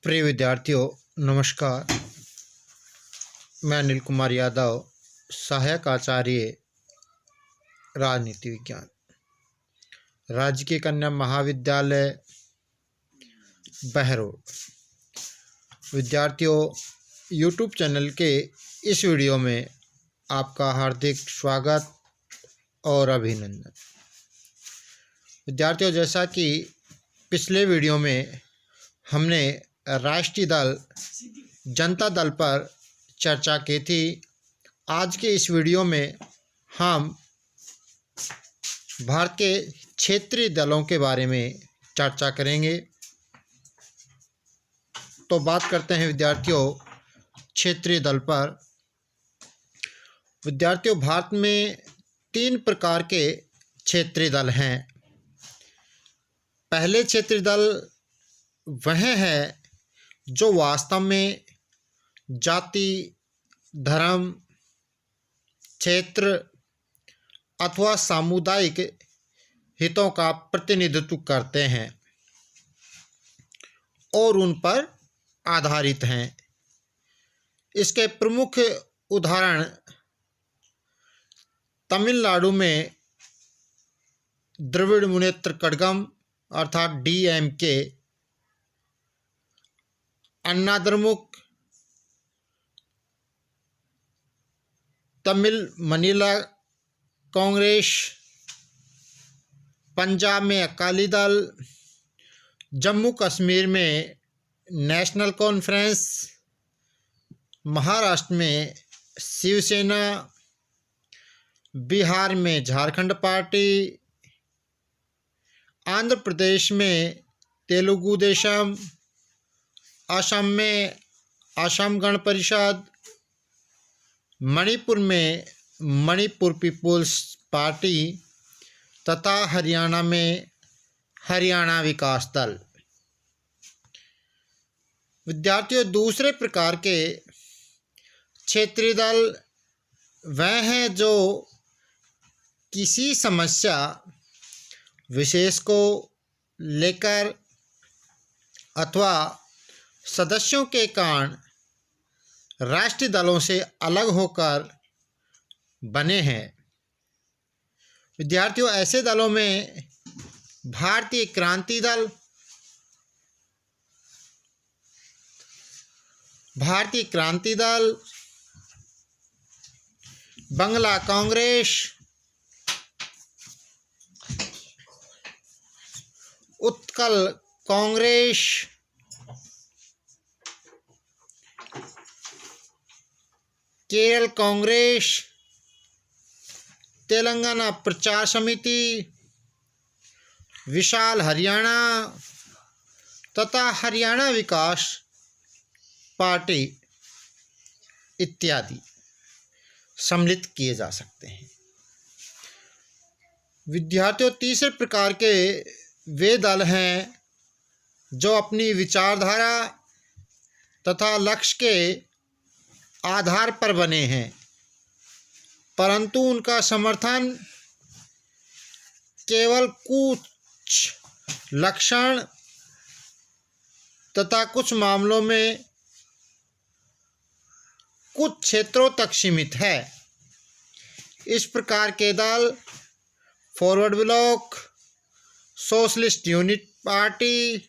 प्रिय विद्यार्थियों, नमस्कार। मैं अनिल कुमार यादव, सहायक आचार्य राजनीति विज्ञान, राजकीय कन्या महाविद्यालय बहरोड। विद्यार्थियों, यूट्यूब चैनल के इस वीडियो में आपका हार्दिक स्वागत और अभिनंदन। विद्यार्थियों, जैसा कि पिछले वीडियो में हमने राष्ट्रीय दल जनता दल पर चर्चा की थी, आज के इस वीडियो में हम भारत के क्षेत्रीय दलों के बारे में चर्चा करेंगे। तो बात करते हैं विद्यार्थियों क्षेत्रीय दल पर। विद्यार्थियों, भारत में 3 प्रकार के क्षेत्रीय दल हैं। पहले क्षेत्रीय दल वह है जो वास्तव में जाति, धर्म, क्षेत्र अथवा सामुदायिक हितों का प्रतिनिधित्व करते हैं और उन पर आधारित हैं। इसके प्रमुख उदाहरण तमिलनाडु में द्रविड़ मुनेत्र कड़गम अर्थात DMK, अन्नाद्रमुक तमिल मनीला कांग्रेस, पंजाब में अकाली दल, जम्मू कश्मीर में नेशनल कॉन्फ्रेंस, महाराष्ट्र में शिवसेना, बिहार में झारखंड पार्टी, आंध्र प्रदेश में तेलुगु देशम, असम में असम गण परिषद, मणिपुर में मणिपुर पीपुल्स पार्टी तथा हरियाणा में हरियाणा विकास दल। विद्यार्थियों, दूसरे प्रकार के क्षेत्रीय दल वह हैं जो किसी समस्या विशेष को लेकर अथवा सदस्यों के कारण राष्ट्रीय दलों से अलग होकर बने हैं। विद्यार्थियों, ऐसे दलों में भारतीय क्रांति दल, बंगला कांग्रेस, उत्कल कांग्रेस, केरल कांग्रेस, तेलंगाना प्रचार समिति, विशाल हरियाणा तथा हरियाणा विकास पार्टी इत्यादि सम्मिलित किए जा सकते हैं। विद्यार्थियों, तीसरे प्रकार के वे दल हैं जो अपनी विचारधारा तथा लक्ष्य के आधार पर बने हैं, परंतु उनका समर्थन केवल कुछ लक्षण तथा कुछ मामलों में कुछ क्षेत्रों तक सीमित है। इस प्रकार के दल forward block, socialist unit party,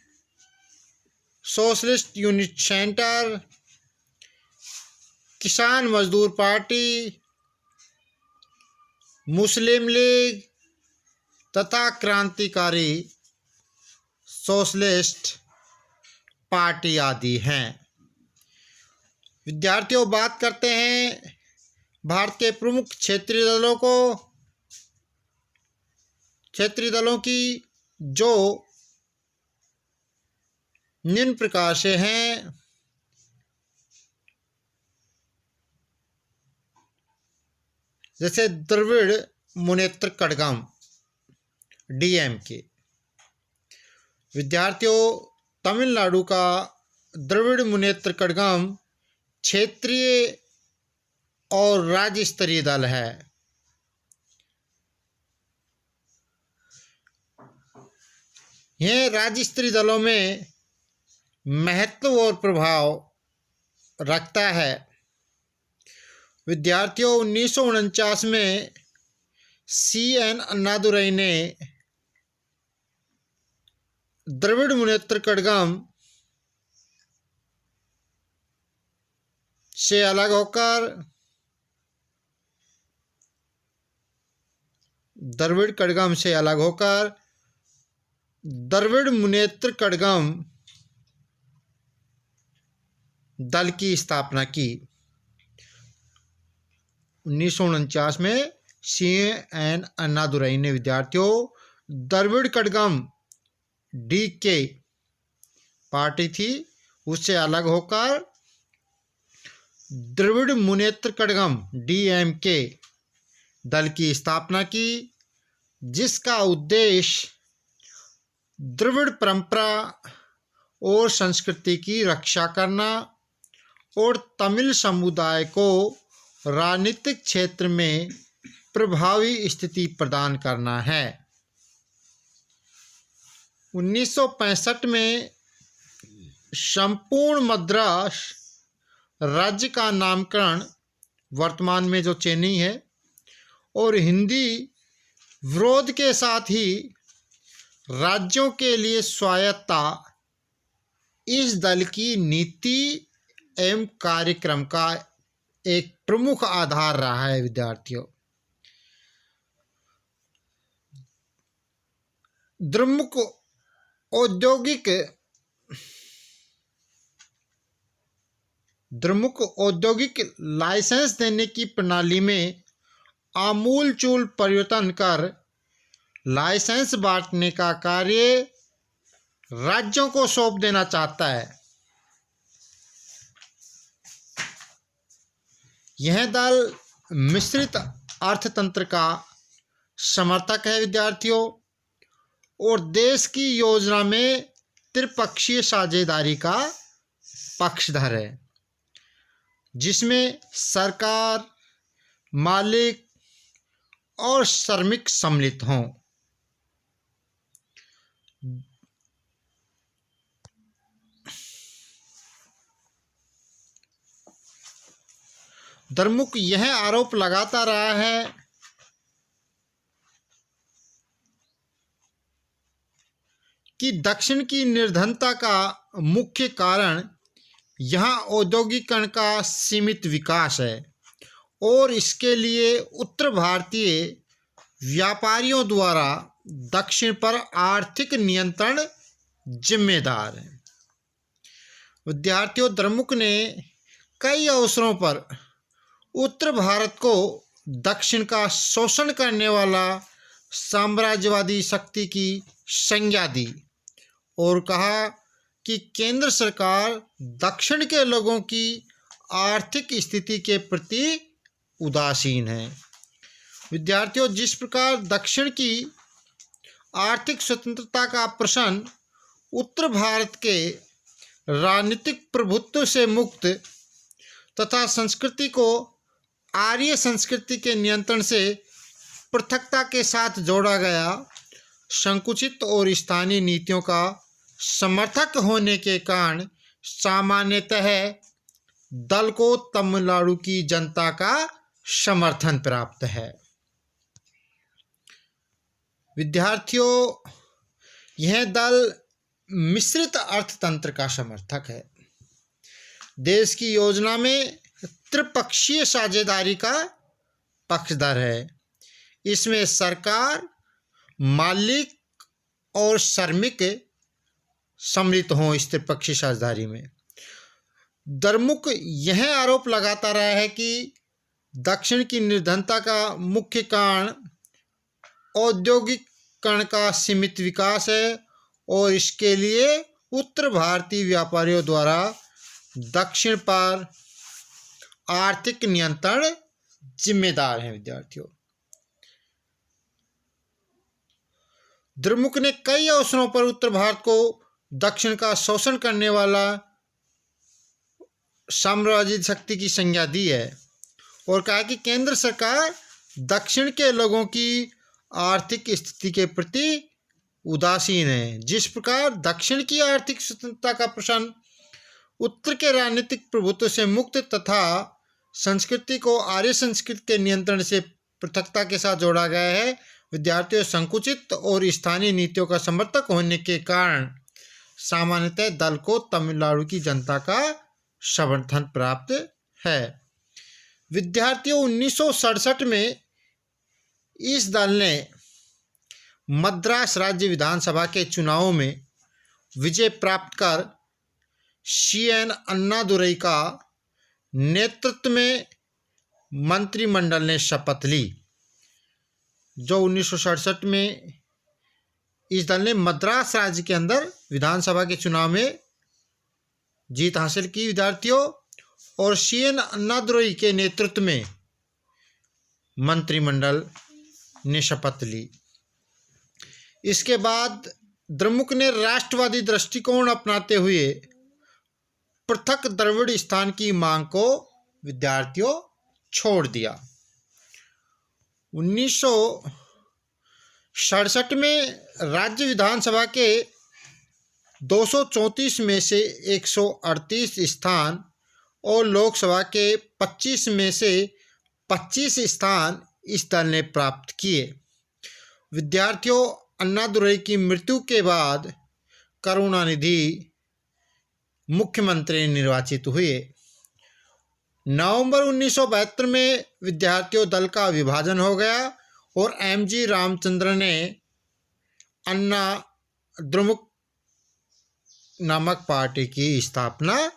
socialist unit centre, किसान मजदूर पार्टी, मुस्लिम लीग तथा क्रांतिकारी सोशलिस्ट पार्टी आदि हैं। विद्यार्थियों, बात करते हैं भारत के प्रमुख क्षेत्रीय दलों की, जो निम्न प्रकार से हैं। जैसे द्रविड़ मुनेत्र कड़गम DMK। विद्यार्थियों, तमिलनाडु का द्रविड़ मुनेत्र कड़गम क्षेत्रीय और राज्य स्तरीय दल है। यह राज्य स्तरीय दलों में महत्व और प्रभाव रखता है। विद्यार्थियों, 1949 में CN अन्नादुरई ने द्रविड़ मुनेत्र कड़गम से अलग होकर द्रविड़ मुनेत्र कड़गम दल की स्थापना की। 1949 में CN अन्नादुरई ने विद्यार्थियों द्रविड़ कड़गम DK पार्टी थी उससे अलग होकर द्रविड़ मुनेत्र कड़गम DMK दल की स्थापना की, जिसका उद्देश्य द्रविड़ परंपरा और संस्कृति की रक्षा करना और तमिल समुदाय को राजनीतिक क्षेत्र में प्रभावी स्थिति प्रदान करना है। 1965 में संपूर्ण मद्रास राज्य का नामकरण वर्तमान में जो चेन्नई है और हिंदी विरोध के साथ ही राज्यों के लिए स्वायत्तता इस दल की नीति एवं कार्यक्रम का एक प्रमुख आधार रहा है। विद्यार्थियों, द्रमुक औद्योगिक लाइसेंस देने की प्रणाली में आमूलचूल परिवर्तन कर लाइसेंस बांटने का कार्य राज्यों को सौंप देना चाहता है। यह दल मिश्रित अर्थतंत्र का समर्थक है विद्यार्थियों, और देश की योजना में त्रिपक्षीय साझेदारी का पक्षधर है, जिसमें सरकार, मालिक और श्रमिक सम्मिलित हों। द्रमुक यह आरोप लगाता रहा है कि दक्षिण की निर्धनता का मुख्य कारण यहाँ औद्योगिकरण का सीमित विकास है और इसके लिए उत्तर भारतीय व्यापारियों द्वारा दक्षिण पर आर्थिक नियंत्रण जिम्मेदार है। विद्यार्थियों, द्रमुक ने कई अवसरों पर उत्तर भारत को दक्षिण का शोषण करने वाला साम्राज्यवादी शक्ति की संज्ञा दी और कहा कि केंद्र सरकार दक्षिण के लोगों की आर्थिक स्थिति के प्रति उदासीन है। विद्यार्थियों, जिस प्रकार दक्षिण की आर्थिक स्वतंत्रता का प्रश्न उत्तर भारत के राजनीतिक प्रभुत्व से मुक्त तथा संस्कृति को आर्य संस्कृति के नियंत्रण से पृथकता के साथ जोड़ा गया, संकुचित और स्थानीय नीतियों का समर्थक होने के कारण सामान्यतः दल को तमिलनाडु की जनता का समर्थन प्राप्त है। विद्यार्थियों, यह दल मिश्रित अर्थतंत्र का समर्थक है, देश की योजना में त्रिपक्षीय साझेदारी का पक्षधर है। इसमें सरकार, मालिक और श्रमिक सम्मिलित हों। इस त्रिपक्षीय साझेदारी में द्रमुक यह आरोप लगाता रहा है कि दक्षिण की निर्धनता का मुख्य कारण औद्योगिकरण का सीमित विकास है और इसके लिए उत्तर भारतीय व्यापारियों द्वारा दक्षिण पर आर्थिक नियंत्रण जिम्मेदार है। विद्यार्थियों, द्रमुक ने कई अवसरों पर उत्तर भारत को दक्षिण का शोषण करने वाला साम्राज्यवादी शक्ति की संज्ञा दी है और कहा कि केंद्र सरकार दक्षिण के लोगों की आर्थिक स्थिति के प्रति उदासीन है। जिस प्रकार दक्षिण की आर्थिक स्वतंत्रता का प्रश्न उत्तर के राजनीतिक प्रभुत्व से मुक्त तथा संस्कृति को आर्य संस्कृति के नियंत्रण से पृथकता के साथ जोड़ा गया है, विद्यार्थियों संकुचित और स्थानीय नीतियों का समर्थक होने के कारण सामान्यतः दल को तमिलनाडु की जनता का समर्थन प्राप्त है। विद्यार्थियों 1967 में इस दल ने मद्रास राज्य विधानसभा के चुनावों में विजय प्राप्त कर CN अन्नादुरई का नेतृत्व में मंत्रिमंडल ने शपथ ली। जो 1967 में इस दल ने मद्रास राज्य के अंदर विधानसभा के चुनाव में जीत हासिल की विद्यार्थियों, और CN अन्नादुरई के नेतृत्व में मंत्रिमंडल ने शपथ ली। इसके बाद द्रमुक ने राष्ट्रवादी दृष्टिकोण अपनाते हुए पृथक द्रविड़ स्थान की मांग को विद्यार्थियों छोड़ दिया। 1967 में राज्य विधानसभा के 234 में से 138 स्थान और लोकसभा के 25 में से 25 स्थान इस दल ने प्राप्त किए। विद्यार्थियों अन्नादुरई की मृत्यु के बाद करुणानिधि मुख्यमंत्री निर्वाचित हुए। नवंबर 1972 में विद्यार्थियों दल का विभाजन हो गया और MG रामचंद्र ने अन्ना द्रमुक नामक पार्टी की स्थापना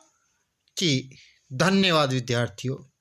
की। धन्यवाद विद्यार्थियों।